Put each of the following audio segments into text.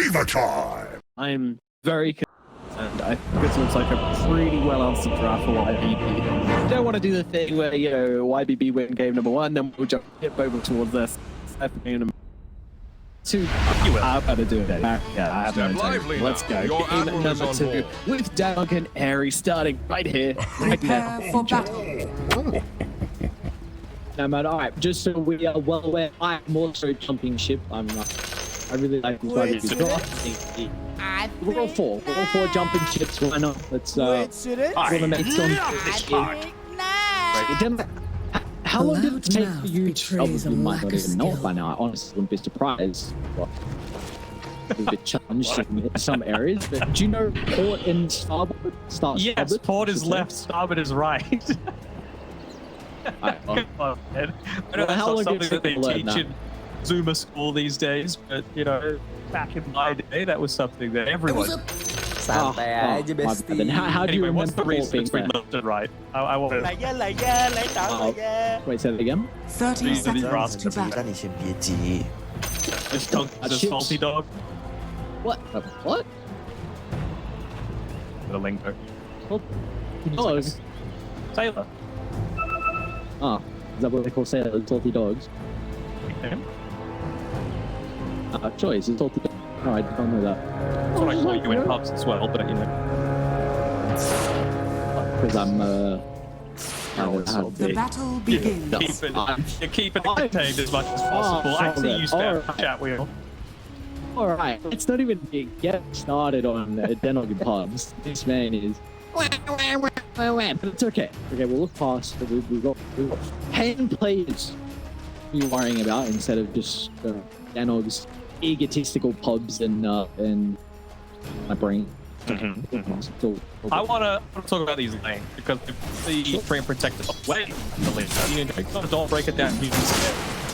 Fever time! I'm very concerned. I think this looks like a pretty well answered draft for YBB. Don't want to do the thing where, you know, YBB win game number 1, then we'll jump over towards this. Game two. You will. I'm gonna do it. Yeah, I have no. Let's go. Game number 2 with Doug and Airy starting right here. Prepare for battle. No, man, alright, just so we are well aware, I'm also jumping ship. I really like this YBB draft. We're all 4. We're all 4 jumping ships. Why not? Let's want to make some How long did it take for you to probably might not even know it by now? I honestly wouldn't be surprised. Well, a bit challenged in some areas, but do you know port and starboard? Yes, port is left, starboard is right. Right, well, Come on, man. I know that's not something that they teach in Zoomer school these days, but you know, back in my day, that was something that everyone. Santai aja, bestie. Then how do you Anyway, what's the remember reason between left and right? I want to. Wait, say that again? 30 seconds to battle. Kan isim biji. The salty dog. What? What? The lingo. Oh, Sailor. oh, is that what they call sailors? Salty dogs? Choice is salty dogs. Oh, I don't know that. That's what I call you in pubs as well, but you know. Because I'm, The battle begins. You're keeping it contained as much as possible. I see you spam the chat wheel. Alright, let's not even get started on Denog pubs. This man is. But it's okay. Okay, we'll look past. We've got 10 players to be worrying about instead of just Denog's egotistical pubs and my brain. I want to talk about these lanes because if the frame protected away from the lane, you know, don't break it down.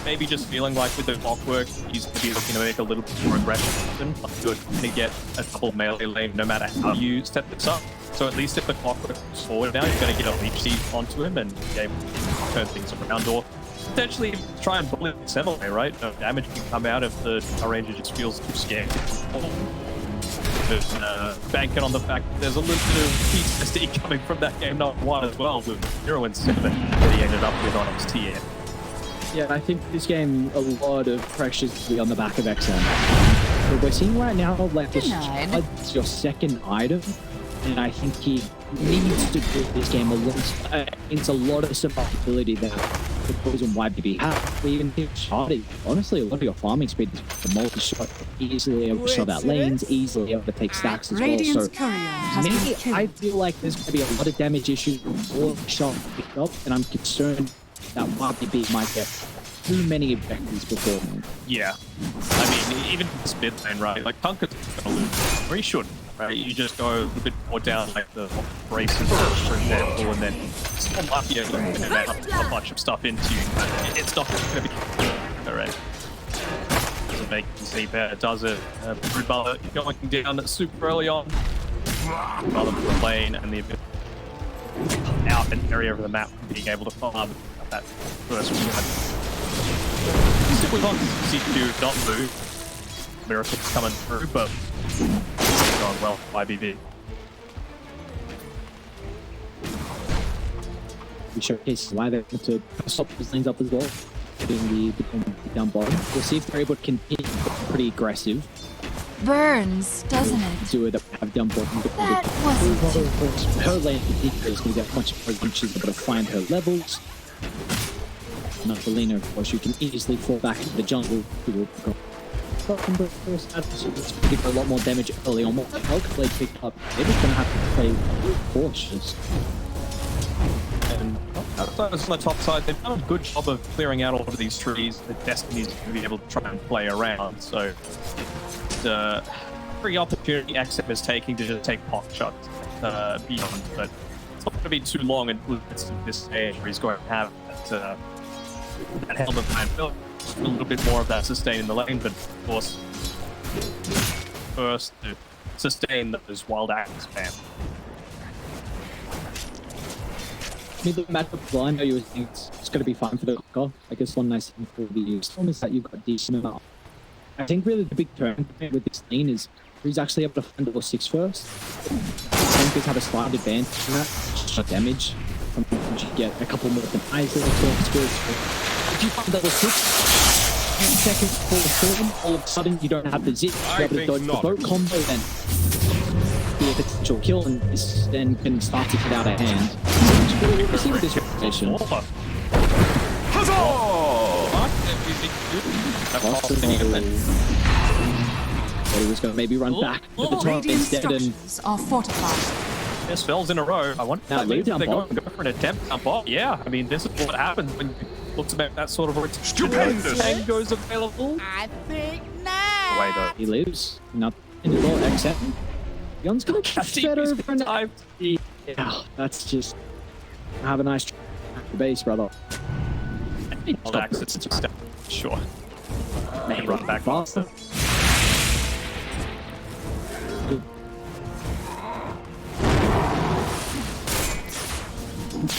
Maybe just feeling like with the clockwork, he's going to be looking to make a little bit more aggressive. Good to get a double melee lane no matter how you set this up. So at least if the clockwork moves forward now, you're going to get a leech seed onto him and be able to turn things around or potentially try and bully the away, right? No damage can come out if the Power Ranger just feels too scared. But banking on the fact that there's a little bit of PTSD coming from that game number 1 as well with 0 and 7 that he ended up with on his TN. Yeah, I think this game, a lot of pressure to be on the back of XM. But we're seeing right now, like, this is your second item, and I think he needs to put this game into a lot of survivability that the Quezon YBB have. Even shotting, honestly, a lot of your farming speed is the multi-shot, easily able to shove out lanes, easily able to take stacks as well. So, maybe I feel like there's going to be a lot of damage issues before the shot picked up, and I'm concerned that YBB might get too many objectives before me. Yeah. I mean, even the spin lane, right? Like, Punker's going to lose, or he shouldn't, right? You just go a little bit more down, like the braces, for example, and then still might be able to put a bunch of stuff into you. It's not going to be correct. Doesn't make you see better, does it? Brood Mother going down super early on. Mother for the lane and the ability out an area of the map being able to farm that first one. Still with on C2 not move. Miracle's coming through, but it's going well for YBB. We showcase why they're able to stop these lanes up as well, getting the down bottom. We'll see if they're able to continue pretty aggressive. Burns, doesn't it? Do it have down bottom. That wasn't her lane is going to get much more. She's able to find her levels. Not for Lena, of course, you can easily fall back into the jungle. It's going to a lot more damage early on. What play picked up? They're just going to have to play cautious. And outside on the top side, they've done a good job of clearing out all of these trees that Destiny's going to be able to try and play around. So, the free opportunity XM is taking to just take pot shots beyond, but it's not going to be too long until it's this stage where he's going to have that helmet behind Phil. A little bit more of that sustain in the lane, but of course, first to sustain those wild acts, man. Middle matchup, I know you were saying it's going to be fine for the car. I guess one nice thing for the Storm is that you've got decent amount I think really the big turn point with this lane is he's actually able to find level 6 first. Tankers have a slight advantage in that. Shot damage. Sometimes you get a couple more denies that if you find level 6, 10 seconds before the storm, all of a sudden you don't have the zip to be able to dodge the boat combo, then be a potential kill and this then can start to get out of hand. We'll see with this reputation. He was going to maybe run back to the top Radiant instead and structures are fortified. There's spells in a row. I want Now, they're down going bot. to go for an attempt on bot. Yeah, I mean, this is what happens when you look to make that sort of rotation. Stupendous. Tango's available. I think not. Away though. he lives. Not in the ball, except Yon's going to catch that over and time. yeah, that's just have a nice try at the base, brother. I'll access it. Sure. Maybe run back faster.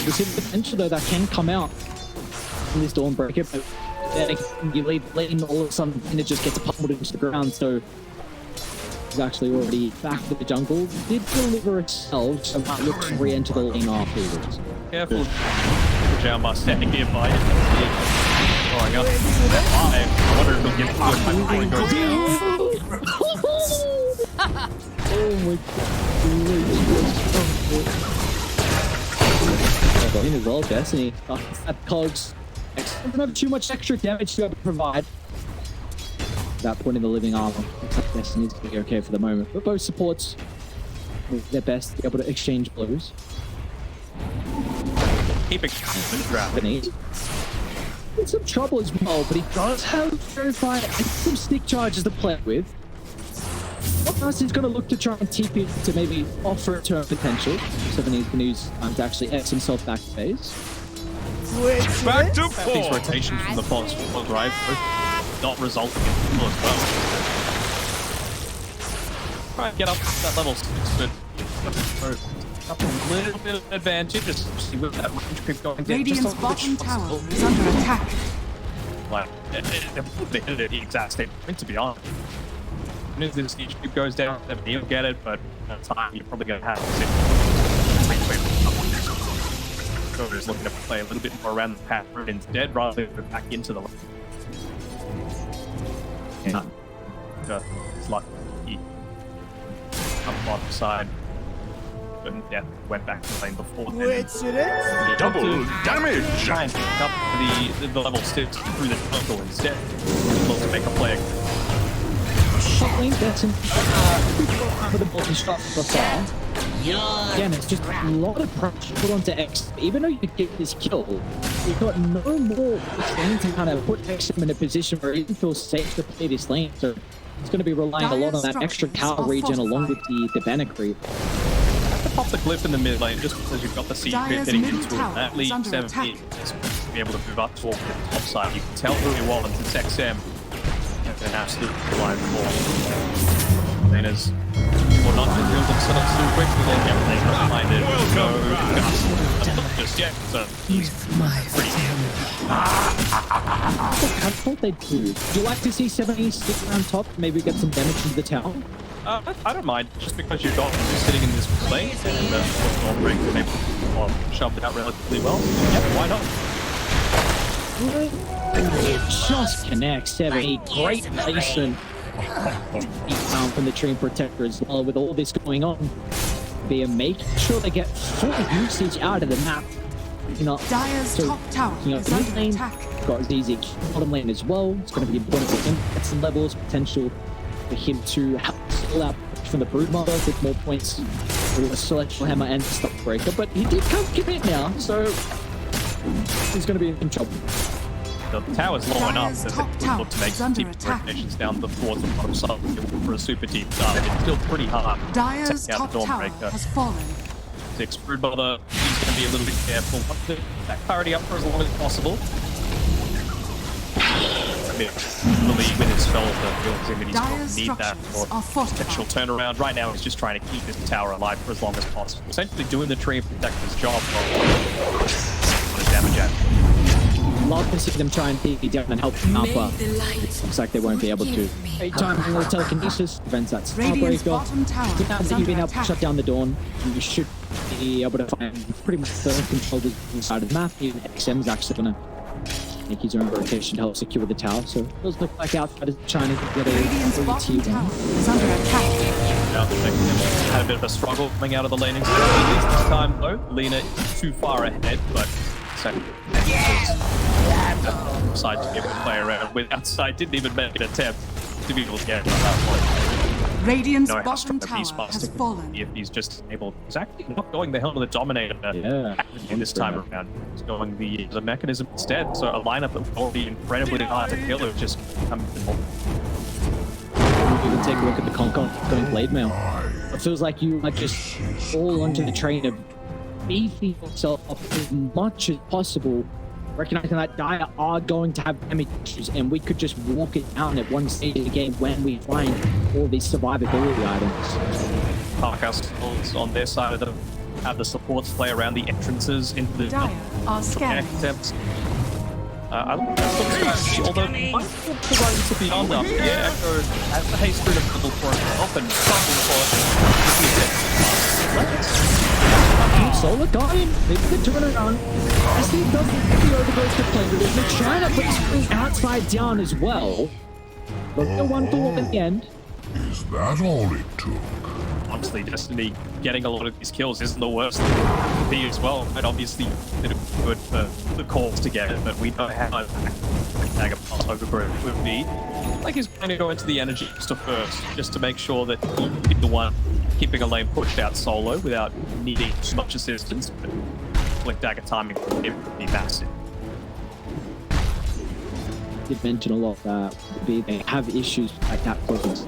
There's a potential though that can come out in this Dawnbreaker, but then you leave lane all of a sudden and it just gets pummeled into the ground, so he's actually already back to the jungle. Did deliver itself, so might look to re-enter the lane afterwards. Careful. Xiaoma standing nearby. Going up. I wonder if he'll get to it before he goes down. Oh my god. In as well, Destiny. That Cogs don't have too much extra damage to be able to provide. That point in the living armor. Destiny's going to be okay for the moment. But both supports do their best to be able to exchange blows. Keep it Japanese. In some trouble as well, but he does have Verify and some stick charges to play with. What else he's going to look to try and TP it to maybe offer a turn potential. So then he's going to use time to actually X himself back to base. Back to these rotations from the Fox will drive not resulting in kill as well. Try and get up to that level 6, but up a little bit of advantage. Just see with that range creep going down. Radiant's bottom tower is under attack. Like, they hit it at the exact same point, to be honest. As soon as this siege creep goes down, you'll get it, but at the time, you're probably going to have to sit. So we're just looking to play a little bit more around the path instead, rather than back into the lane. Yeah. It's like he on the bottom side. But yeah, went back to the lane before then. double damage. Try and pick up the level 6 through the jungle instead. Look to make a play. Shot lane, that's an for the bottom shot for far. Again, it's just a lot of pressure put onto X. Even though you get this kill, you've got no more thing to kind of put X in a position where he feels safe to play this lane. So it's going to be relying a lot on that extra tower regen along with the banner creep. Pop the glyph in the mid lane just because you've got the secret getting into it. That leaves 17 to be able to move up toward the top side. You can tell really well that it's XM. An absolute blind ball. Laners will not reveal themselves too quickly. They don't mind it. No, just yet. So he's pretty I thought they'd do. Would you like to see 70 stick around top? Maybe get some damage into the tower? I don't mind, just because your dog is sitting in this lane and Dawnbreaker maybe shoved it out relatively well. Yeah, why not? It just connects 70. Great placement. From the Treant Protector as well. With all this going on, they're making sure they get full usage out of the map. You know, Dire's top tower is under lane, attack. got ZZ bottom lane as well. It's going to be important for him. At some levels, potential for him to help pull out from the Broodmother with more points with a Celestial Hammer and Stop Breaker. But he did come commit now, so he's going to be in trouble. The tower's low enough that they could look to make some deep attack. rotations down the towards the bottom side for a super deep dive. It's still pretty hard to Dire's take out top the tower Dawnbreaker. has fallen. 6 Broodmother, he's going to be a little bit careful. Want to back clarity up for as long as possible. I mean, really with his spells, the he's going to need that for potential turnaround. Right now, he's just trying to keep his tower alive for as long as possible. Essentially doing the Treant Protector's job for damage at. love to see them try and take it down and help them out, but it looks like they won't be able to. Timing with telekinesis prevents that Radiant's Starbreaker. bottom tower So now is that you've been under able to attack. shut down the Dawn, you should be able to find pretty much the control inside of the map. Even XM is actually going to make his own rotation to help secure the tower. So it does look like outside of China to get Radiant's a bottom T1. tower is under attack. Now, had a bit of a struggle coming out of the laning side. At least this time, though, Lena is too far ahead, but second side to be able to play around with. Outside didn't even make an attempt to be able to get on that point. Radiant's No, has bottom to tower beast has master fallen. if he's just able. He's actually not going the hell of the Dominator in this time around. He's going the mechanism instead. So a lineup that would already incredibly hard to kill is just come to You can take a look at the Concon going Blade Mail. It feels like you are just all onto the train of beefing yourself up as much as possible, recognizing that Dire are going to have damage issues, and we could just walk it down at one stage of the game when we find all these survivability items. Parkhouse on their side of them have the supports play around the entrances into the Dire are scanning. attempts. I don't know if although might want to run into beyond up. Yeah, Echo has the haste through the middle for himself and Solar got him. Maybe the turnaround. As he doesn't get the overgrowth to play with it, but China puts outside down as well. But the one to look at the end. Is that all it took? honestly, Destiny getting a lot of these kills isn't the worst thing to be as well. But obviously, it's good for the calls to get it, but we know how Dagger Pass Overgrowth would be. Like, he's going to go into the energy booster first, just to make sure that he's the one keeping a lane pushed out solo without needing too much assistance. But like Dagger timing would be massive. Did mention a lot that they have issues like that progress.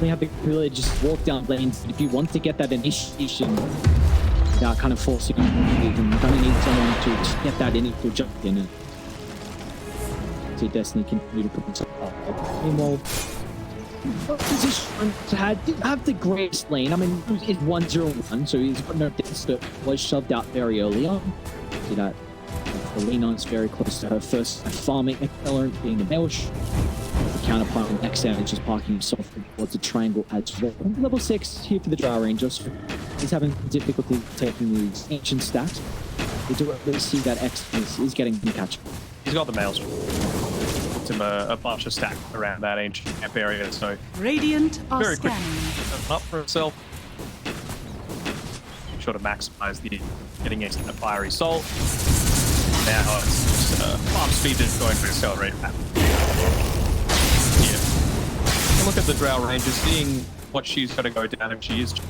They have the ability to just walk down lanes. If you want to get that initiation without kind of forcing you, you're going to need someone to just get that initial jump in and see Destiny continue to put themselves up. Meanwhile, position have the greatest lane. I mean, it's 1-0-1, so he's got no distance that was shoved out very early on. See that? The Leon's very close to her first farming accelerant being the Melsh. The counterpart on X-Savage is parking himself towards the triangle as well. Level 6 here for the Drow Ranger, so he's having difficulty taking these ancient stacks. We do really see that X is getting the catch. He's got the mails. Puts him a bunch of stack around that ancient camp area, so Radiant are very quick scanning. up for himself. Make sure to maximize the getting into the fiery soul. Now it's just farm speed is going to accelerate that. Yeah. Look at the Drow Ranger, seeing what she's going to go down, and she is to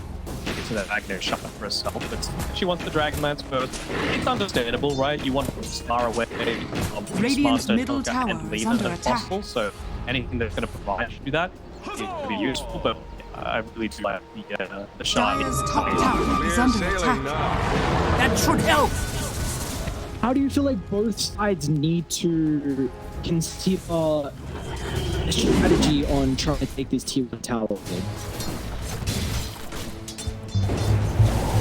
that Agnes shut up for herself. But she wants the Dragonlance first. It's understandable, right? You want to far away Radiant's middle tower is under as attack. possible, so anything that's going to provide you that is going to be useful. But I really do like the shine. Dire's top tower is under attack. That should help. How do you feel like both sides need to consider a strategy on trying to take this tier 1 tower?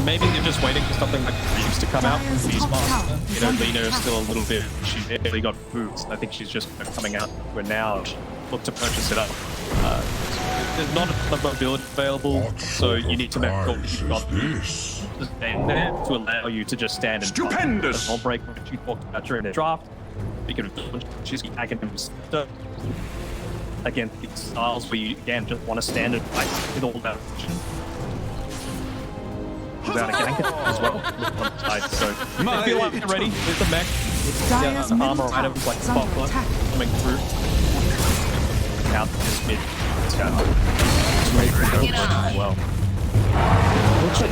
Maybe they're just waiting for something like Reeves to come out from Beastmaster. You know, Lena is still a little bit, she's barely got boots. I think she's just coming out where now she look to purchase it up. There's not a ton of mobility available, so you need to make sure that you've got the stand there to allow you to just stand and Stupendous! the whole break which you talked about during the draft. Because she's attacking him against these styles where you again just want to stand and fight with all that action. Without a gank as well on the side. So I feel like they're ready with the mech, with Dire's the middle armor tower items like is the under buckler attack. coming through. Out this mid. Let's go. It's ready for go as well. It's a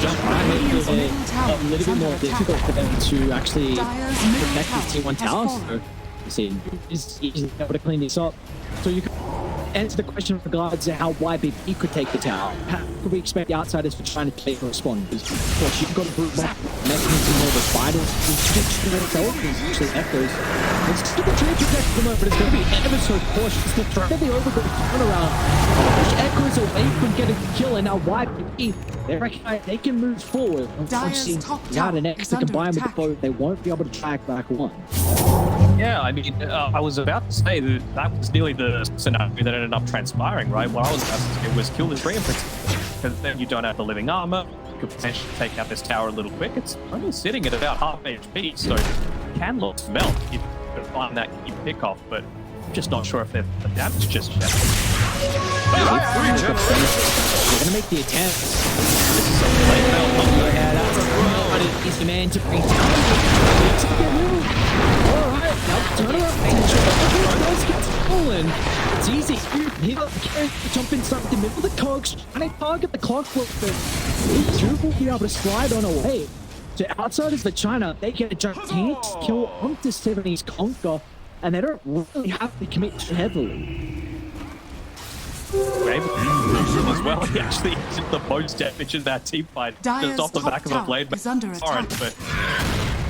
little bit more difficult for them to actually protect this tier 1 tower. So you see, he's able to clean this up. So you can answer the question in regards to how YBB could take the tower. How could we expect the outsiders for trying to take a response? Because, of course, you've got to brute back mechanism more the vital usually echoes. It's still a trade protect them over, but it's going to be ever so cautious to try the overgrowth turnaround. Push echoes away from getting the kill, and now YBB They can move forward. Unfortunately, top without an tower X is to under combine with the attack. boat, they won't be able to track back one. Yeah, I mean, I was about to say that was nearly the scenario that ended up transpiring, right? What I was about to say was kill this Ring because then you don't have the living armor. You could potentially take out this tower a little quick. It's only sitting at about half HP, so it can look to melt if you can find that key pick off, but I'm just not sure if they're the damage just yet. They're gonna make the attempt. This is a late melt. Yeah, that's not an easy man to bring down. Alright, now turn around. Those gets stolen. It's easy. He got jump inside the middle of the cogs, and they target the clockwork. Drew will be able to slide on away. To outsiders for China, they get a gigantic kill onto 70's Conquer, and they don't really have to commit too heavily. We're able to use him as well. He actually did the most damage in that team fight just Dire's off the back of a top blade. tower is under attack. But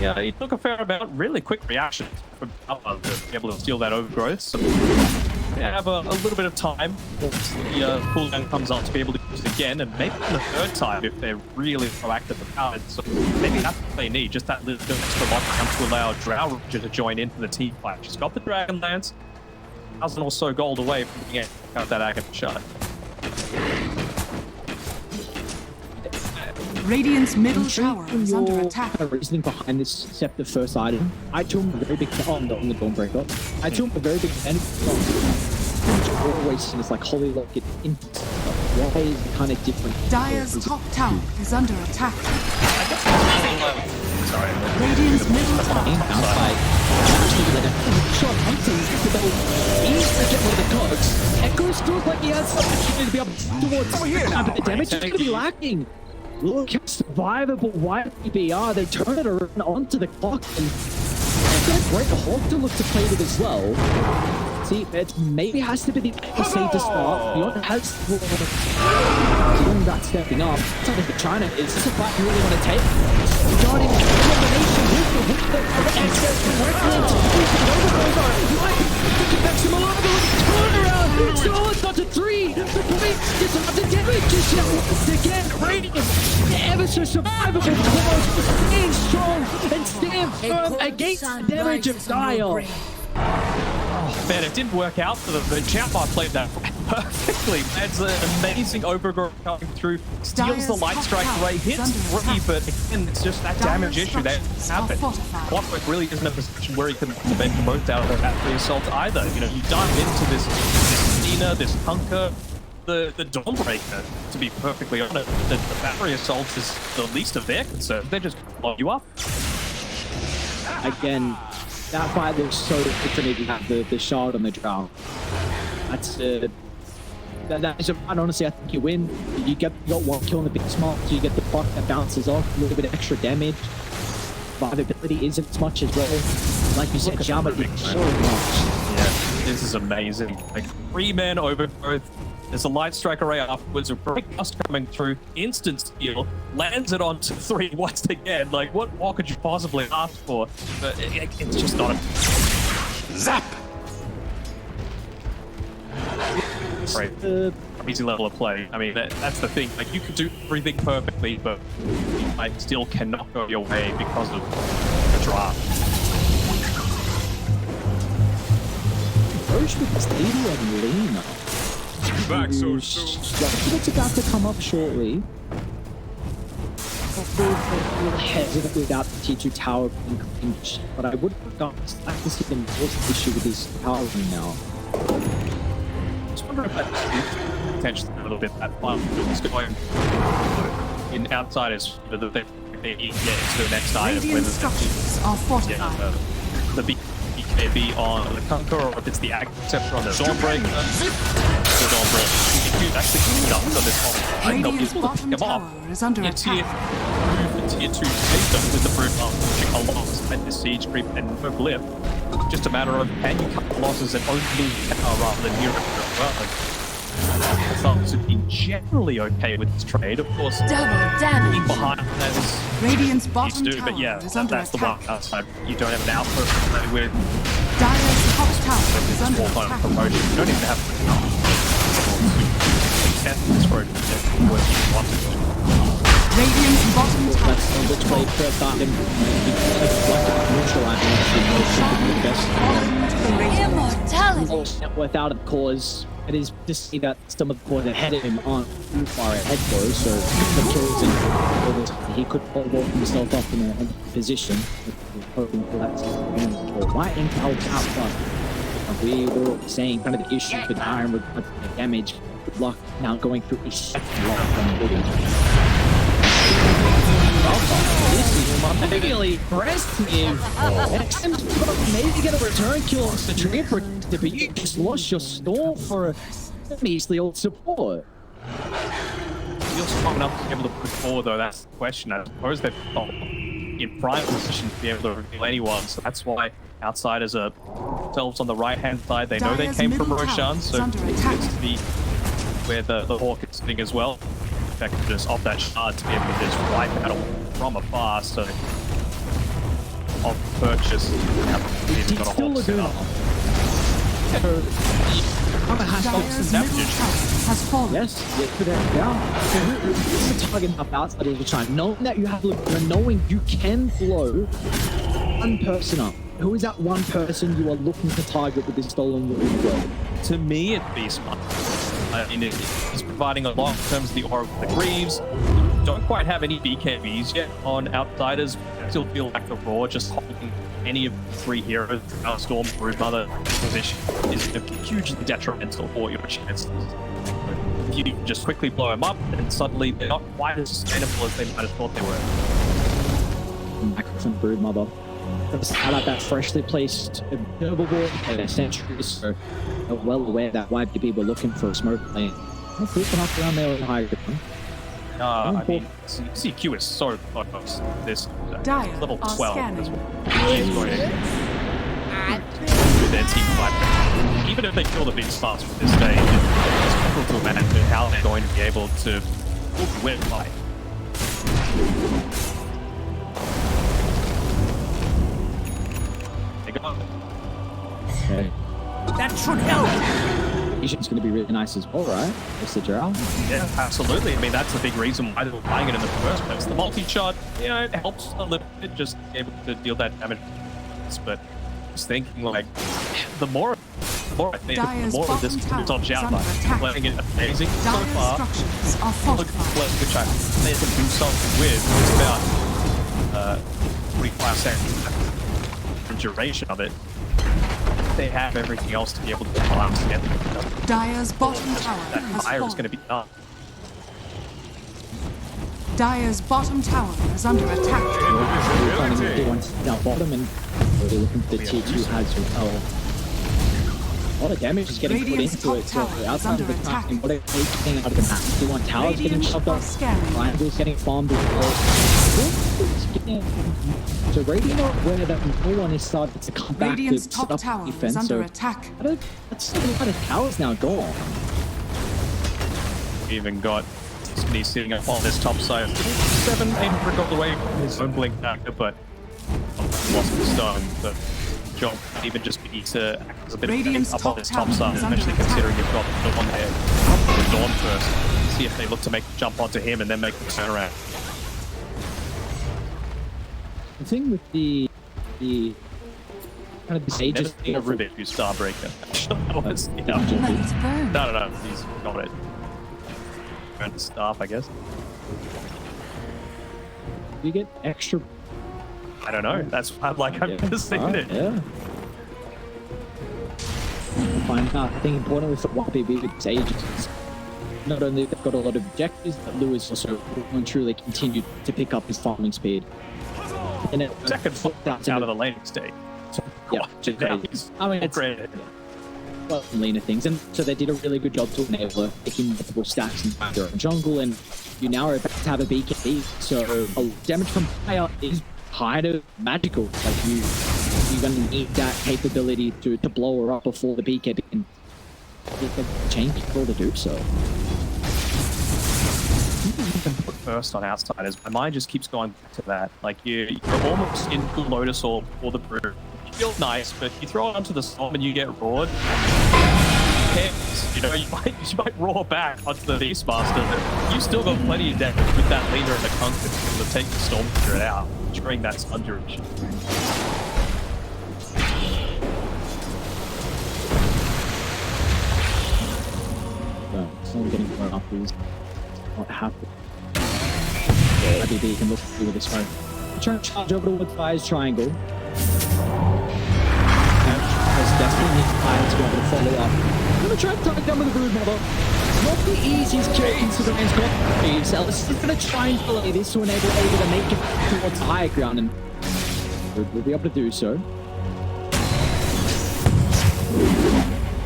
yeah, he took a fair amount, really quick reaction from Xiaoma to be able to steal that overgrowth. So they have a little bit of time once the cooldown comes up to be able to use it again, and maybe the third time if they're really proactive about it. So maybe that's what they need, just that little extra lockdown to allow Drow Ranger to join into the team fight. She's got the Dragon Lance, 1,000 or so gold away from being able to cut that Agate shot. Radiant's middle tower is under attack. Reasoning behind this Scepter first item, I took him a very big on the Dawnbreaker. I took him a very big benefit from always seen as like holy look it in why is it kind of different. Dire's top tower is under attack. Sorry. Radiant's middle tower. Outside. Shot hunting easily get one of the cogs. Echo feels like he has something to be able to towards but the damage is going to be lacking. Look how survivable YBB are. They turn it around onto the clock, and they've got a great Hawk to look to play with as well. See, it maybe has to be the A.K.A. to start. Beyond has doing that stepping up. Something for China is this a fight you really want to take? Regarding the combination with the access directly into turnaround. So it's got to 3. The point is not the damage is once again. Radiant ever so survivable close, staying strong and stand firm against the damage of Dire. Oh man, it didn't work out for them, but Xiaoma played that perfectly. That's an amazing overgrowth coming through, steals the light strike away, hits 3, but again, it's just that damage issue that happened. Clockwork really isn't in a position where he can defend the most out of that battery assault either. You know, you dive into this Cena, this Hunker, the Dawnbreaker, to be perfectly honest, the battery assault is the least of their concerns. They just blow you up. Again, that fight looks so different if you have the shard on the Drow. That's that is honestly, I think you win. You got one kill in the big smart, so you get the buck that bounces off, a little bit of extra damage. Survivability isn't as much as well. Like you said, Xiaoma did so much. Yeah, this is amazing. Like 3-man overgrowth. There's a light strike array afterwards, a great gust coming through, instant steal, lands it onto 3 once again. Like, what more could you possibly ask for? But it's just not a... Zap! Great. Easy level of play. I mean, that's the thing. Like, you could do everything perfectly, but you like, still cannot go your way because of the draft. Roche with Stevie and Lena. Back so soon. It's about to come up shortly. A little hesitant without the T2 tower being clinched, but I would like to see them force the issue with this power now. Just wonder if that's potentially a little bit that fun. It's going in outsiders that they get into the next item. Radiant structures are fortified. The BKB on the Conqueror, or if it's the Scepter on the Dawnbreaker. The Dawnbreaker. You actually can get up on this whole line. They'll be Radiant's able to pick bottom them tower off. is under Tier attack. 2 system with the Brute pushing alongside the Siege Creep and no Glyph. Just a matter of can you cut the losses and only tower rather than hero as well. I thought this would be generally okay with this trade, of course. Double damage. Behind that is Radiant's used bottom to, tower but yeah, is under that's the one attack. outside. You don't have an output to play with. Dire's top tower is It's under more fun attack. promotion. You don't even have to test this for it. Working you want to. Radiant's bottom tower. That's which way first item. Neutral item. Immortality. Without a cause, it is to see that some of the cores ahead of him aren't too far ahead though, so the kills and he could hold himself up in a position. Hoping for that right into our top front. We were saying kind of the issue with Iron with the damage. Goodluck now going through a second lock from Woody. This is really aggressive. Maybe get a return kill off the tree protector, but you just lost your storm for a measly old support. You're strong enough to be able to push forward, though. That's the question. I suppose they're not in prime position to be able to reveal anyone, so that's why outsiders are themselves on the right-hand side. They know they came from Roshan, so it gets to be where the Hawk is sitting as well. Effectiveness of that shard to be able to just wipe out from afar, so of purchase. He's got a Hawk set up. Has fallen. Yes, put it down. It's a target up outside of the time. Knowing that you have, knowing you can blow one person up. Who is that one person you are looking to target with this stolen blow? To me, it'd be smart. I mean, he's providing a lot in terms of the aura of the Greaves. Don't quite have any BKBs yet on outsiders. I still feel like the Raw just holding any of the three heroes, our Storm, Broodmother position is hugely detrimental for your chances. If you just quickly blow them up, and suddenly they're not quite as sustainable as they might have thought they were. Microphone Broodmother. How about that freshly placed observable and a sentry, so they're well aware that YBB were looking for a smoke lane. I'm creeping up around there with high ground. I mean, CQ is so close. This level 12 as well. He's going to with their team fight. Even if they kill the big stars from this stage, it's difficult to imagine how they're going to be able to win a fight. Okay. That should help. It's going to be really nice as well, right? Mr. Gerald? Yeah, absolutely. I mean, that's the big reason why they were buying it in the first place. The multi-shot, you know, it helps a little bit, just able to deal that damage. But I was thinking, like, the more I think, the more of this is on Xiaoma. Playing it amazing so far. Look at the play, which I think they can do something with. It's about 45 seconds duration of it. They have everything else to be able to balance together. Dire's bottom tower That fire is going to be done. Dire's bottom tower is under attack. We're finding the ones down bottom and really looking for the tier 2 has as well. A lot of damage is getting put into it, so outside of the attack, and what are they getting out of the map? The one tower's getting shoved up, Triangle's getting farmed as well. So Radiant are aware that no one is starting to come back to set up defense, so that's a lot of towers now gone. We even got Skinny sitting up on this top side. 700 gold away from his own blink factor, but lost the stone. The job might even just be to act as a bit of a up on this top side, especially considering you've got the one there. The Dawn first. See if they look to make the jump onto him and then make the turn around. The thing with the kind of the stages Never a Ribbit who's Starbreaker. That was, you know, no, he's got it. Around the staff, I guess. You get extra. I don't know. That's I've never seen it. Yeah. I think important with the YBB with Sages. Not only they've got a lot of objectives, but Lewis also will truly continue to pick up his farming speed. And it Second foot out of the landing state. Yeah, I mean, it's great. Well, leaner things, and so they did a really good job to enable her picking multiple stacks in their own jungle, and you now are about to have a BKB. So damage from fire is kind of magical. Like you're going to need that capability to blow her up before the BKB can change people to do so. First on outsiders, my mind just keeps going back to that. Like you're almost in full Lotus Orb for the brew. You feel nice, but you throw it onto the storm and you get roared. this. You know, you might roar back onto the Beastmaster, but you still got plenty of damage with that leader and the Conquer to take the Stormtrooper out during that stun duration. Someone getting thrown off is not happening. YBB can look through this one. Trying to charge over towards Fire's triangle. Has desperately needs Fire to be able to follow up. I'm gonna try and target down with the Brood Mother. Not the easiest kill considering he's got thieves. Ellis is gonna try and delay this to enable Ava to make it towards the higher ground, and we'll be able to do so.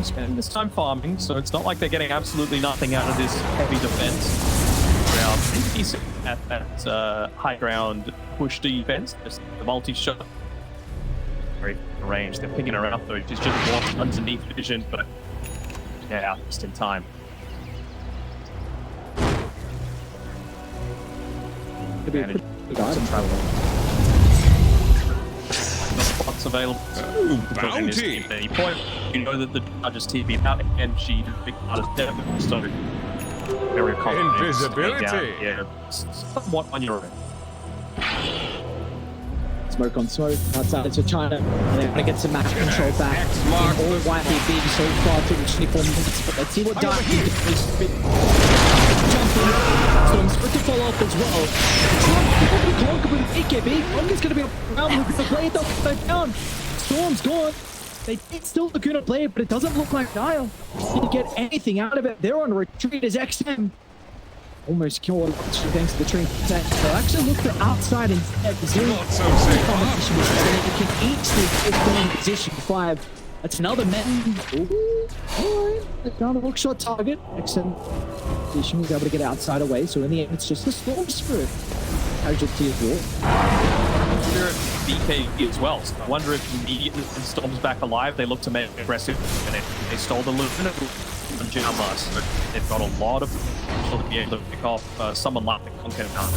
Spending this time farming, so it's not like they're getting absolutely nothing out of this heavy defense. Ground decent at that high ground push defense. Just the multi-shot. Very range. They're picking her out though. She's just walked underneath vision, but yeah, just in time. Advantage. Some travel. Spots available. Ooh, bounty! At any point, you know that the judge's TP out, and she big part of them, so very confident. Invisibility! Yeah, somewhat on your own. Smoke on smoke outside to China. They're going to get some match control back. All YBB so far through the 24 minutes, but let's see what Dark can do. Jumping. Storm's quick to fall off as well. Conquer with A.K.A. Conquer's going to be around with the blade though down. Storm's gone. They did still the good play, but it doesn't look like Dial didn't get anything out of it. They're on retreat as XM. Almost killed thanks to the train attack. They'll actually look to outside instead. Not so safe. Competition was they can easily take down position 5. That's another man. Alright, they found a hook shot target. Excellent position. He's able to get outside away. So in the end, it's just a Storm Spirit casualty as well. Spirit BK as well. So I wonder if immediately when Storm's back alive, they look to make aggressive, and they stole the Luminous from Xiaoma. So they've got a lot of potential to be able to pick off someone like the Conquer now.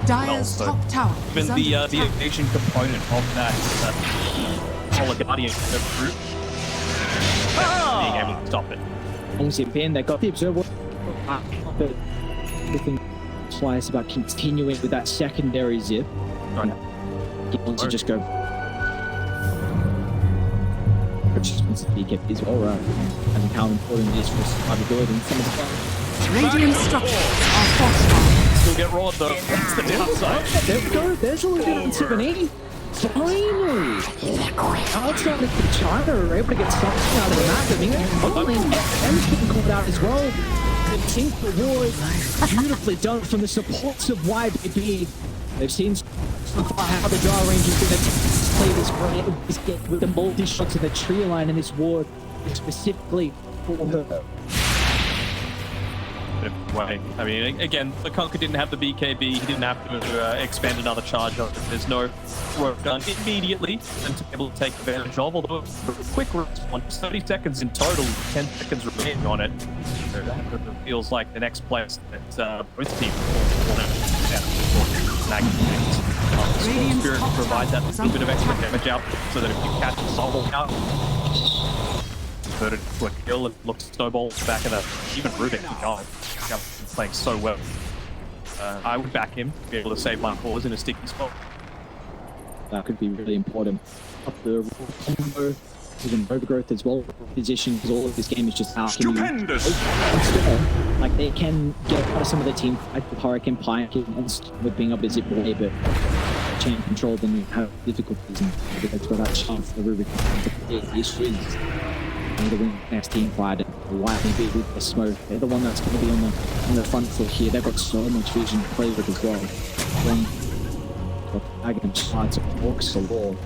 Dire's top tower Even is under the attack. evasion component of that Polar Guardian group being able to stop it. Obviously, Ben, they got the observer. But looking twice about continuing with that secondary zip. Right. He wants to just go. Which just wants to be kept as well, right? And how important it is for survivability in some of the fights. Radiant structures are fortified. Still get roared though. That's the downside. There we go. There's a little bit on 780. Finally! Outside of the China are able to get something out of the map. I mean, M's getting called out as well. The King reward beautifully done from the supports of YBB. They've seen so far how the draw range is going to play this game with the multi-shots in the tree line in this ward specifically for her. Way. I mean, again, the Conquer didn't have the BKB, he didn't have to expand another charge on it. There's no work done immediately and to be able to take advantage of, although a quick response, 30 seconds in total, 10 seconds remaining on it. So that feels like the next place that both teams Storm Spirit provides that little bit of extra damage out so that if you catch a soul out, converted to a kill and look snowball back in a even Rubik going. Playing so well. I would back him to be able to save my cause in a sticky spot. That could be really important. Up the combo, even overgrowth as well. Position, because all of this game is just how can you like they can get out of some of the team fight with Hurricane Pike and with being able to zip away, but chain control then you have difficulties and that's where that chance the Rubik the issue is. The win next team fight and YBB with the smoke. They're the one that's going to be on the front foot here. They've got so much vision to play with as well. Again, shots of orcs galore.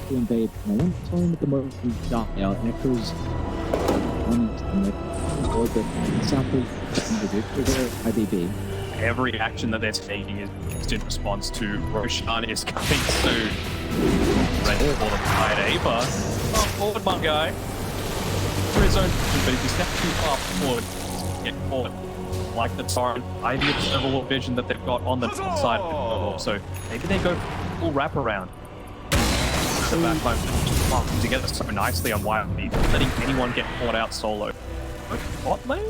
To invade. No one telling at the moment from down now. EchozZ on the board, but Sapu YBB. Every action that they're taking is just in response to Roshan is coming soon. Ready for the fight, Ava. Oh, forward, my guy. For his own, but if you step too far forward, get caught. Like the Torrent, the observable vision that they've got on the side of the ball. So maybe they go full wraparound. the backline together so nicely on YBB, letting anyone get caught out solo. Bot lane?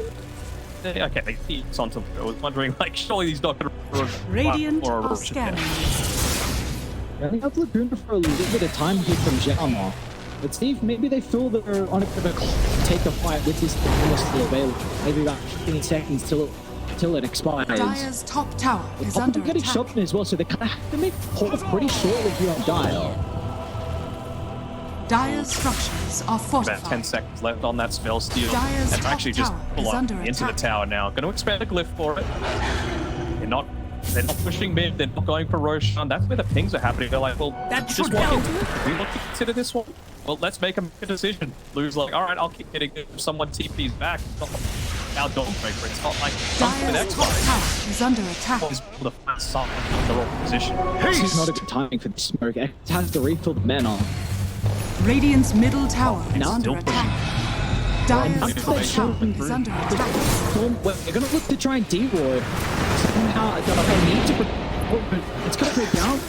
Okay, it's on top. I was wondering, like, surely he's not going to Radiant or a are rush scanning. I think I've Laguna for a little bit of time here from Xiaoma. But Steve, maybe they feel they're on a bit of a clock to take a fight with this thing still available. Maybe about 15 seconds till it expires. Dire's top tower is They're under getting attack. shot as well, so they kind of have to make calls pretty shortly here on Dire. Dire's structures are About 10 fortified. seconds left on that spell steal. Dire's And top actually just tower pull is up under into the attack. tower now. Going to expand a glyph for it. They're not pushing mid, they're not going for Roshan. That's where the pings are happening. They're like, well, That just should walk help. into it. We want to consider this one. Well, let's make a decision. Blue's like, all right, I'll keep getting it if someone TP's back. It's not our dog breaker. It's not like with Dire's top X-Box. tower is under attack. Is able to find something in the wrong position. This is not a good timing for the smoke. It has to refill the mana. Radiant's middle tower is Still under pushing. attack. Dire's Nice. top tower is under attack. They're going to look to try and de-ward. Somehow, they need to... It's going to go down.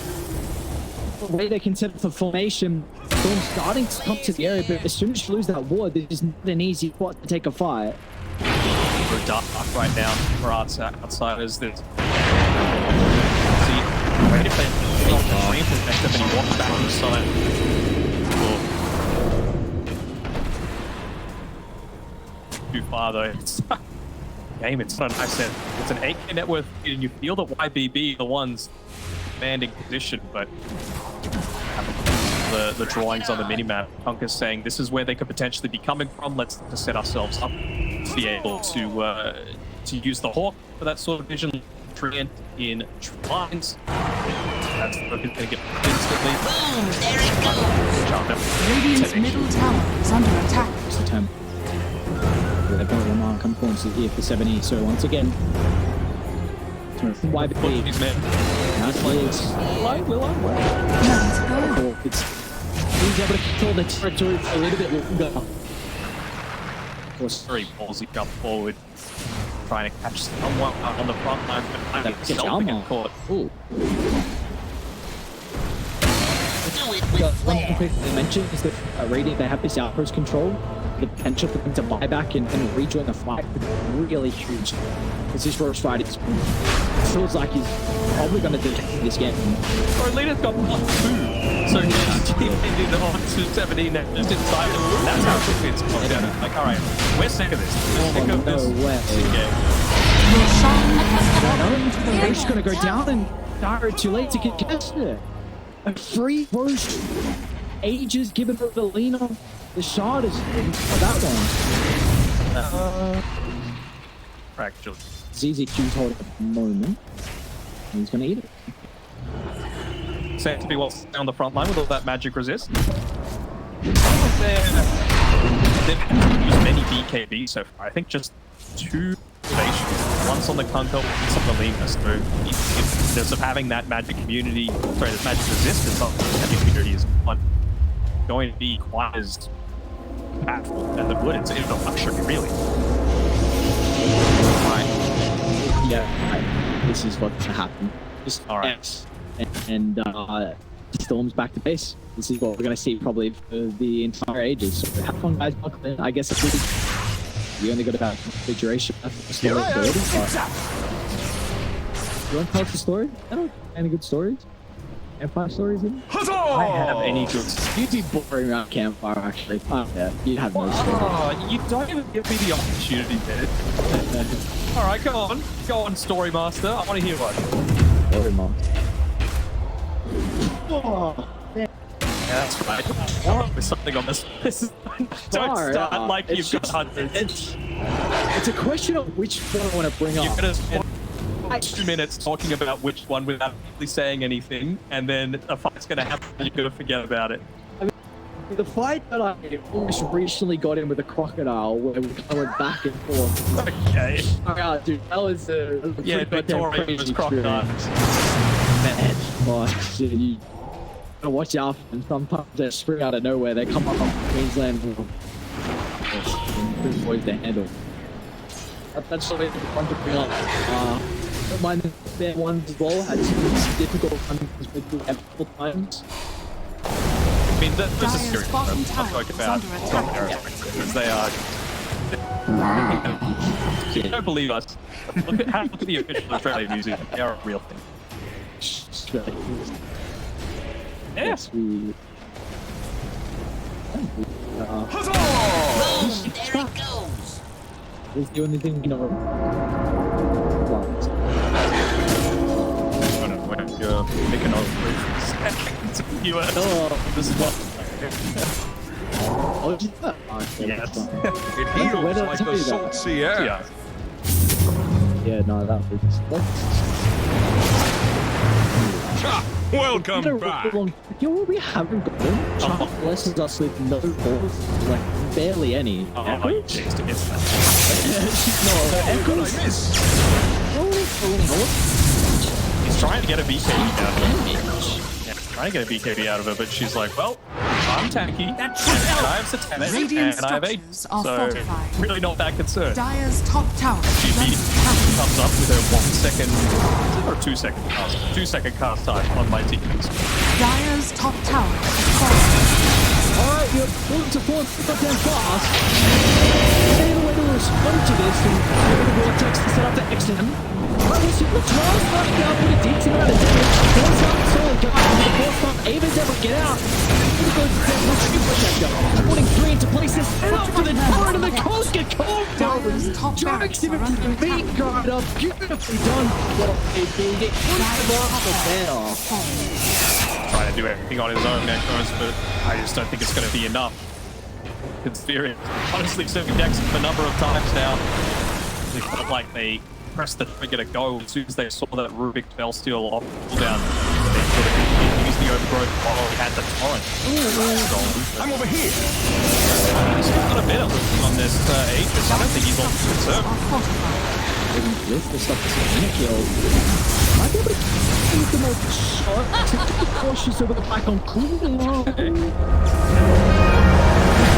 The way they can set up for formation, Storm's starting to come to the area, but as soon as you lose that ward, there's not an easy spot to take a fight. For dark right now for outsiders. There's wait if they off the train perspective and he walks back on the side. Too far though. It's game. It's not. I said it's an 8K net worth, and you feel that YBB are the ones commanding position, but the drawings on the minimap. Punk is saying this is where they could potentially be coming from. Let's just set ourselves up to be able to use the Hawk for that sort of vision. Treant in lines. That's going to get instantly. Boom! There it goes! Radiant's middle tower is under attack. It's the 10. They've got one come points here for 70, so once again, YBB. These men. That's why it's Let's go. he's able to control the territory for a little bit longer. Of course, Very ballsy jump forward, trying to catch someone on the front line, but finding that's himself to get Xiaoma. caught. Ooh. Do it One with thing flair! quick to mention is that Radiant, they have this outpost control. The potential for them to buy back and rejoin the fight could be really huge. Because this Roach fight feels like he's probably going to do this game. Or Alina's got +2, so he's ended on to 17 now, just inside him. That's how quickly it's gone down. Like, alright, we're sick of this. We're sick of this way. game. Roshan No, the Roach is going to go down and Dire too late to contest it. A free Roach. Ages given to Alina. The shot is for that one. Actually. It's easy to hold at the moment. And he's going to eat it. Safe to be well on the front line with all that magic resist. They've used many BKB so far. I think just 2 stations. One's on the Kunko, one's on the Lina. So if there's of having that magic immunity, sorry, this magic resistance on the magic immunity is not going to be quite as impactful as it would. It's a luxury, really. Yeah, this is what's going to happen. Just All right. X and Storm's back to base. This is what we're going to see probably for the entire ages. So have fun, guys. Buckle in. I guess it's really, you only got about configuration left for the story. You want to tell us the story? I don't any good stories. Campfire stories in? I have any good. You'd be boring around campfire, actually. Yeah, you'd have no story. Oh, you don't even give me the opportunity, Ted. All right, go on, Story Master. I want to hear one. Story mom. Yeah, that's right. There's something on this. Don't Far start out. like It's you've got just- hundreds. It's a question of which one I want to bring You're up. gonna spend 2 minutes talking about which one without really saying anything, and then a fight's gonna happen and you're gonna forget about it. The fight that I almost recently got in with a crocodile, where we kind of went back and forth. Okay. Oh, dude, that was a Yeah, pretty goddamn Victoria crazy was crocodile. experience. Man, oh, shit, you gotta watch out for them. Sometimes they spring out of nowhere. They come up from Queensland and good boys to handle. That's the way the one to bring up. Don't mind the bad ones as well. Had some difficult ones with them a couple times. I mean, this is Dire's serious. bottom I'm tower talking is about under top attack. areas because they are. You don't believe us. Look at the official Australian Museum. They are a real thing. Yes, we. Boom, there it goes. Is the only thing we know. I don't know when you're making all you this is what. Oh, yeah. Yes. It Where heals did I like tell the you that? salty air. Yeah. Yeah, no, that was. Ha! Welcome back. You know what we haven't gotten? Chart blesses us with no balls, like barely any. Oh, Echo? jeez, to miss that. What did I miss? He's trying to get a BKB out of her. Yeah, trying to get a BKB out of her, but she's like, well, I'm tanky, and I have Satanic, Radiant and I have 8, structures are so fortified. really not that concerned. Dire's top tower She is under attack. comes up with her 1 second, or 2 second cast, 2 second cast time on my teams. Dire's top tower is falling. Alright, you're pulling to force goddamn fast. The only way to respond to this and get the vortex to set up the XM. Well, we'll see the trials starting out with a decent amount of damage. Force out solid guys with the force pump. Ava's able to get out. Here goes the retreat protector. Putting 3 into places. And up to the turret of the coast get cold down. Dire's top barracks Jarek are under the meat attack. guard up. Beautifully done. Well, they get put off the bell. Trying to do everything on his own, Echoes, but I just don't think it's going to be enough. Considering, honestly, serving decks a number of times now, it felt like they pressed the trigger to go as soon as they saw that Rubik fell steal off cooldown. They could have used the overgrowth while he had the torrent. I'm over here. He's still got a bit of on this Aegis. I don't think he's on reserve. Are fortified. With the stuff that's in the kill, might be able to keep them all short. To cautious over the back on cooldown.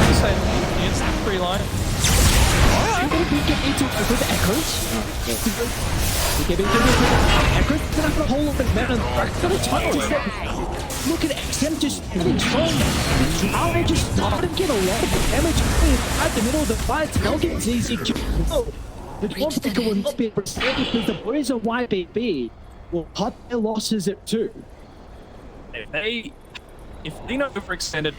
Just saying, it's the free line. I'm going to get into it with Echoes. Echoes is going to have a whole lot of mana. It's going to touch this. Look at XM just really strong. Xiaoma just started to get a lot of damage at the middle of the fight. They'll get it's easy to kill. But one sticker will not be able to stay because the boys of YBB will cut their losses at 2. If they not overextended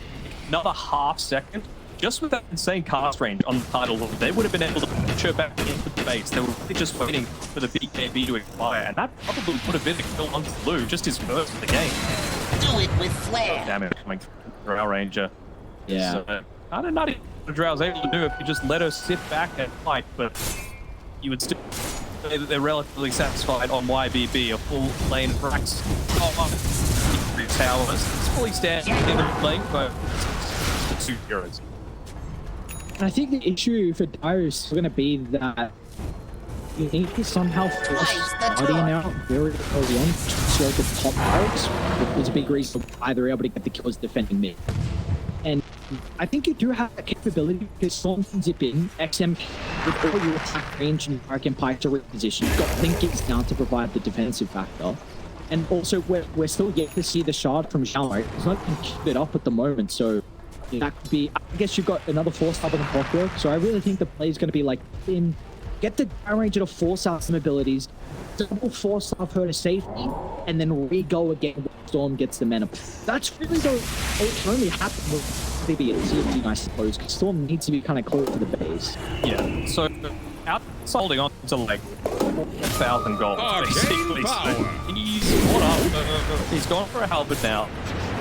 another half second, just with that insane cast range on the title, they would have been able to push her back into the base. They were really just waiting for the BKB to expire, and that probably would have been a kill on Blue, just his first of the game. Do it with flair. Damage coming through our Ranger. Yeah. So, I don't know what Drow was able to do if you just let her sit back and fight, but you would still say that they're relatively satisfied on YBB, a full lane of racks. Towers. It's fully standing in the lane, but 2 heroes. And I think the issue for Dire is still going to be that you need to somehow force Guardian out very early on to show the top barracks. There's a big reason why they're able to get the kills defending mid. And I think you do have that capability because Storm can zip in, XM with all your attack range and Arc Empire to reposition. You've got Blinkings now to provide the defensive factor. And also, we're still yet to see the shard from Xiaoma. He's not going to keep it up at the moment, so that could be... I guess you've got another force up on the clockwork, so I really think the play is going to be like, get the Dire Ranger to force out some abilities, double force off her to safety, and then re-go again when Storm gets the mana. That's really it only happened with maybe a CFG, I suppose, because Storm needs to be kind of close to the base. Yeah, so out holding on to like 4,000 gold, basically. So he's gone for a halberd now.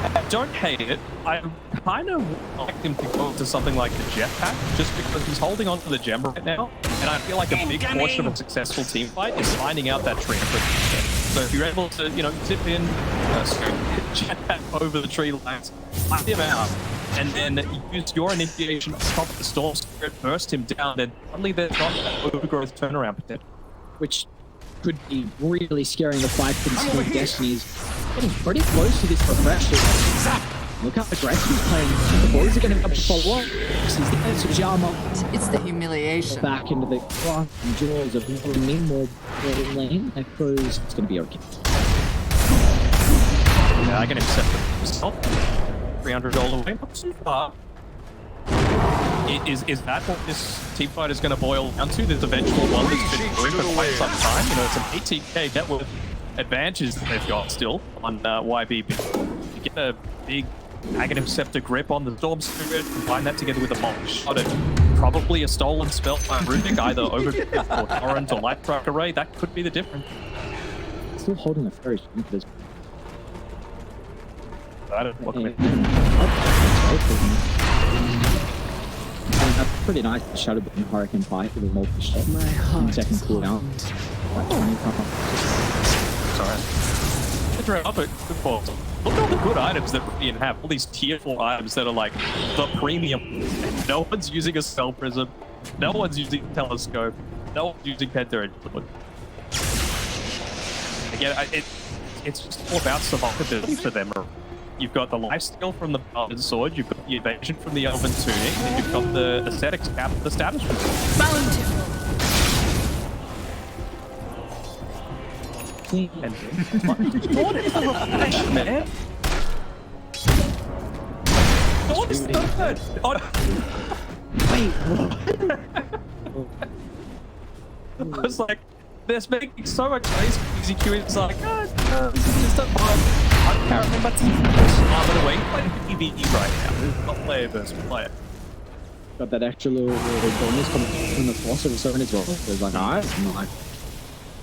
I don't hate it. I kind of like him to go to something like the jetpack, just because he's holding on to the gem right now, and I feel like a big portion of a successful team fight is finding out that tree. So if you're able to, zip in, jetpack over the tree lines, find him out, and then use your initiation on top of the Storm Spirit, burst him down, then suddenly there's not that overgrowth turnaround potential. Which could be really scaring the fight for the Storm Destinies. Getting pretty close to this refresh. Look how aggressive he's playing. The boys are going to have to follow up. This is the answer, Xiaoma. It's the humiliation. Back into the cross and jaws of more lane. I suppose it's going to be okay. Yeah, I can accept it myself. $300 away. Not too far. Is that what this team fight is going to boil down to? This eventual one that's been brewing for quite some time. You know, it's an 18k net worth advantage that they've got still on YBB. You get a big Aghanim Scepter grip on the Storm Spirit, combine that together with a mock shot and probably a stolen spell by Runic, either Overgrip or Torrent or Light Strike Array. That could be the difference. Still holding the first. I don't know. That's pretty nice. Shadow Button Hurricane Pike with a multi-shot. My heart second is cooldown. Like 20 Sorry. Good ball. Look at all the good items that Radiant have. All these tier 4 items that are like the premium. No one's using a Spell Prism. No one's using Telescope. No one's using Penta. Again, it's just all about survivability for them. You've got the lifesteal from the Elven Sword, you've got the evasion from the Elven Tunic, and you've got the aesthetics cap of the Status Prism. And what is the reflection, man? What is that? Wait, what? I was like, they're making so much space for EZQ. It's like, this is just a I can't remember to away. Playing PvE right now. It's not player versus player. Got that extra little bonus coming from the Philosopher Zone as well. So it's like, alright,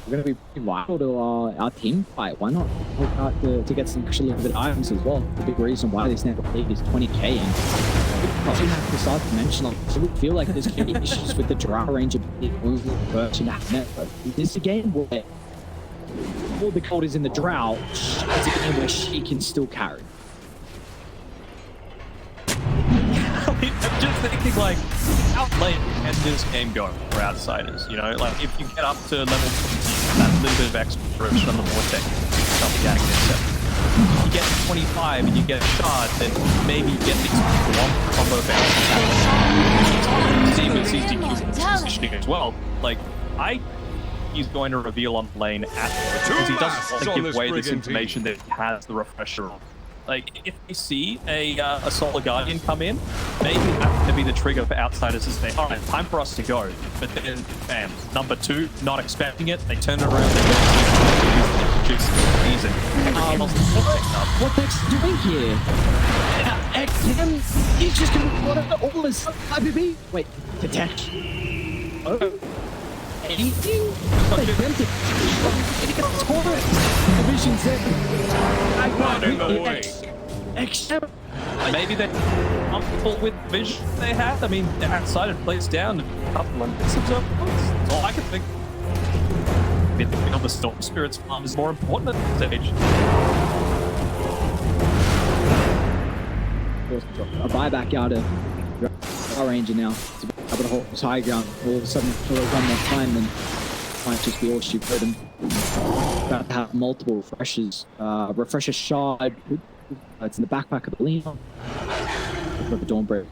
we're going to be pretty vital to our team fight. Why not hook out to get some extra little bit of items as well? The big reason why this never league is 20k, and we probably have to start to mention, like, I feel like there's going to be issues with the draw range of the version of net. But this is a game where all the cold is in the drought. It's a game where she can still carry. I'm just thinking, like, how late can this game go for outsiders? You know, like, if you get up to level 20, that little bit of exploration on the Vortex, start getting it. You get to 25 and you get a shard, then maybe you get these long combo bounces. See with CCQ positioning as well. Like, he's going to reveal on the lane afterwards because he doesn't want to give away this information that he has the refresher on. Like, if we see a Solar Guardian come in, maybe that's going to be the trigger for outsiders to say, all right, time for us to go. But then, bam, number 2, not expecting it, they turn it around, they go season. What Beck's doing here? XM, he's just going to run out all his YBB. Wait, detach. Oh. Anything? Division 7. Maybe they're comfortable with the vision they have. I mean, the outsider plays down a couple of minutes. That's all I can think. Midfield of the Storm Spirit's farm is more important at this stage. A buyback out of our ranger now. To be able to hold his high ground. All of a sudden, for one more time, then might just be all stupid. And about to have multiple refreshers. Refresher shard. It's in the backpack of the Leon. The Dawnbreaker.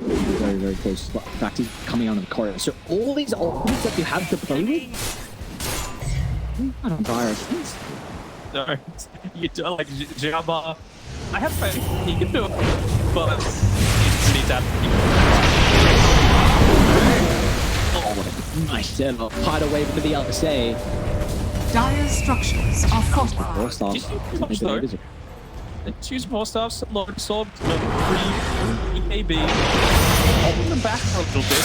Very, very close. In fact, he's coming out of the corridor. So all these options that you have to play with, I don't know. No, you do like Xiaoma. I have faith he can do it, but you need that. Oh, nice setup. Hide away for the LSA. Dire structures are fortified. Four stars. Let's use more stuff, load sword, 3 EKB. Hold them back for a little bit.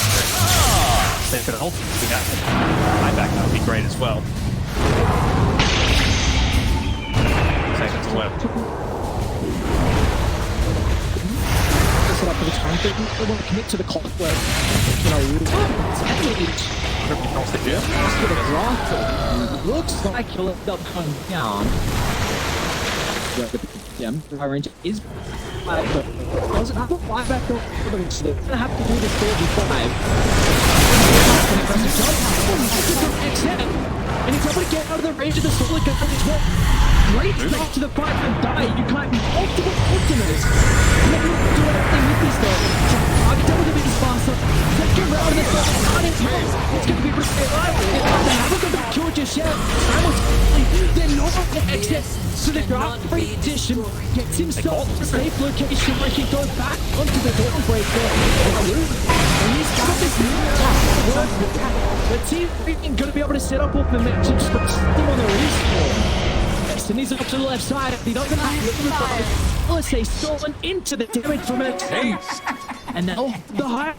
They could hold my back, that would be great as well. Seconds left. Set up for the time thing. They want to commit to the clock where, you know, looks like he'll end up going down. Yeah, the range is but doesn't have a buyback or it's gonna have to do this 45. And he's able to get out of the range of the Solar Guardian as well. Great start to the fight and die. You can't multiple ultimates. You have to do everything with this though. I can tell the biggest faster. Second round of the first. It's gonna be risky alive. They haven't got the kill know just yet. Simultaneously, they're not going to exit. So the draft position gets himself to a safe location where he can go back onto the Dawnbreaker. And he's got this new attack. Let's see if we can going to be able to set up off the match and just put them on the respawn. And he's up to the left side. He doesn't have to let's say stolen into the damage from a taste. And now the high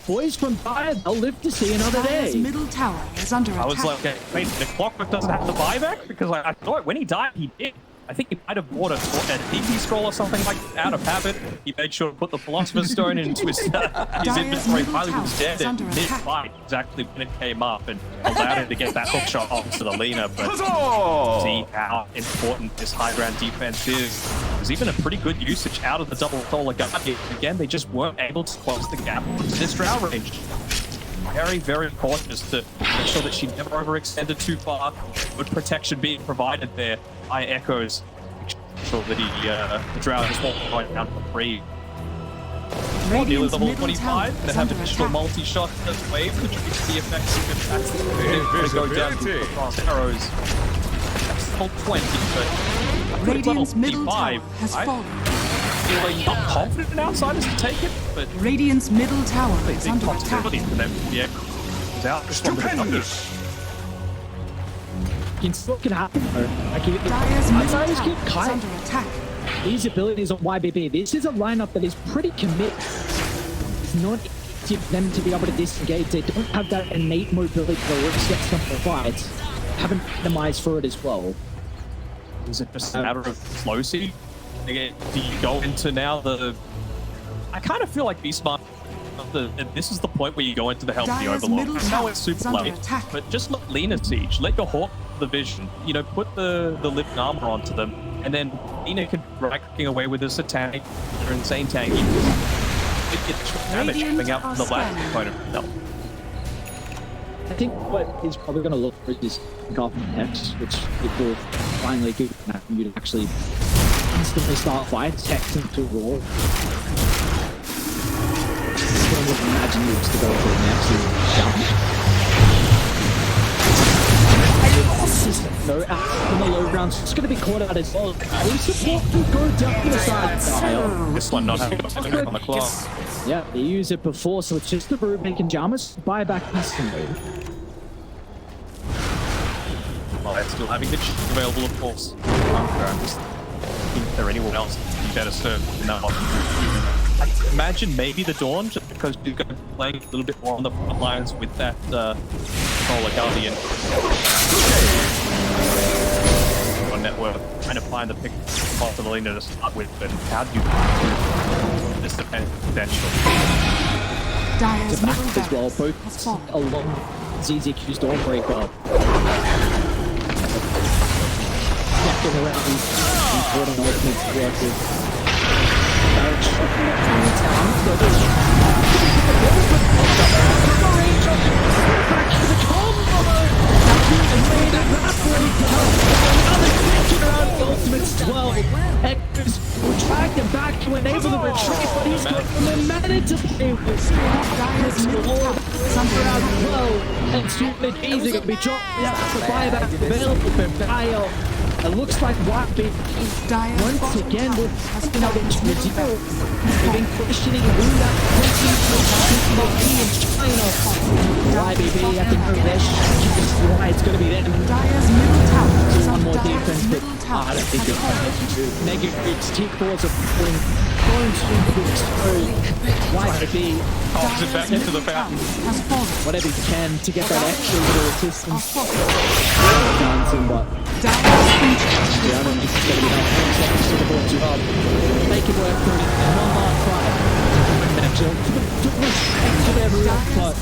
boys from Dire, they'll live to see another Dire's day. middle tower is under attack. I was like, wait, the Clockwork doesn't have the buyback? Because I thought when he died, he did. I think he might have bought a DP scroll or something like out of habit. He made sure to put the Philosopher's Stone into his inventory while he was dead and mid-fight, exactly when it came up, and allowed him to get that hook shot onto the Lena. But see how important this high ground defense is. There's even a pretty good usage out of the double solar guardian. Again, they just weren't able to close the gap to this drow range. Very, very cautious to make sure that she never overextended too far. Good protection being provided there by Echoes. Make sure that the drow just won't go down for free. Nearly level 25, they have additional multi-shot wave, which reduces the effects of attacks. They're go down to cross arrows. That's level 20, but Radiant's middle tower 25. has fallen. Feeling not confident outsiders to take it, but Radiant's middle tower is big under attack. possibility for them to be out. Stupendous. What can happen though? Like, Dire's middle outsiders tower keep is kite under attack. these abilities on YBB. This is a lineup that is pretty committed. It's not easy for them to be able to disengage. They don't have that innate mobility to set some fights. Haven't minimized for it as well. Is it just a matter of slow seed? Do you go into now the... I kind of feel like Be Smart, this is the point where you go into the Help the Dire's Overlord. middle I know tower it's is super under late, attack. but just let Lena siege. Let your Hawk the vision. You know, put the living armor onto them, and then Lena can drag away with this attack. They're insane tanky. It gets damage Radiant coming out from the are last scanning. component. No. I think what he's probably going to look for is Goblin Hex, which it will finally give you to actually instantly start fights, Hex into Raw. I would imagine you to go for an absolute jump. No, out in the low rounds, it's going to be caught out as well. We support to go down the side. This one not having a on the clock. Yeah, they used it before, so it's just the Rubik and Jamas buy back instantly. Well, they're still having the chip available, of course. Is there anyone else you better serve? No. I imagine maybe the Dawn, just because you're going to be playing a little bit more on the front lines with that Solar Guardian. On network, trying to find the pick possibility to start with, but how do you do this potential? Dire's To back middle as well, barracks has both fallen. along ZZQ's Dawnbreaker. Knocking around these important ultimates to work with. Ultimates 12. Echoes will drag him back to enable the retreat, but he's got the mana to play with. Dire's middle tower is under Round attack. 12, and Stupid Easy going to be dropped out for buyback available for Bio. It looks like YBB Dire's once bottom again tower will has be able fallen. to redeem. They've been questioning who that be in China. YBB, I think their strategy is why it's going to be them. Dire's middle tower is One under more Dire's defense, but middle tower I don't think has it's fallen. Mega Groups, T4s are going to explode YBB. Toss it back into the fountain. Has fallen. Whatever you can to get that extra little Are assistance. fallen. Johnson, but Dire's ancient yeah, I don't think it's going to be enough. 10 seconds to the ball to up. Make it work for it. One last try. Matchup. To their real but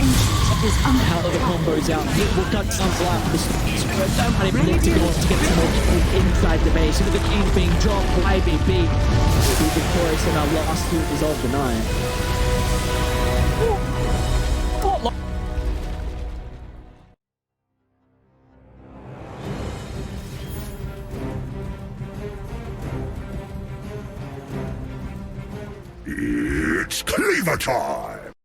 is under how the combos out. It will cut some life for the somebody predicting on to get some more people inside the base. With the keys being dropped, YBB will be victorious in our last two of the night. It's cleaver time.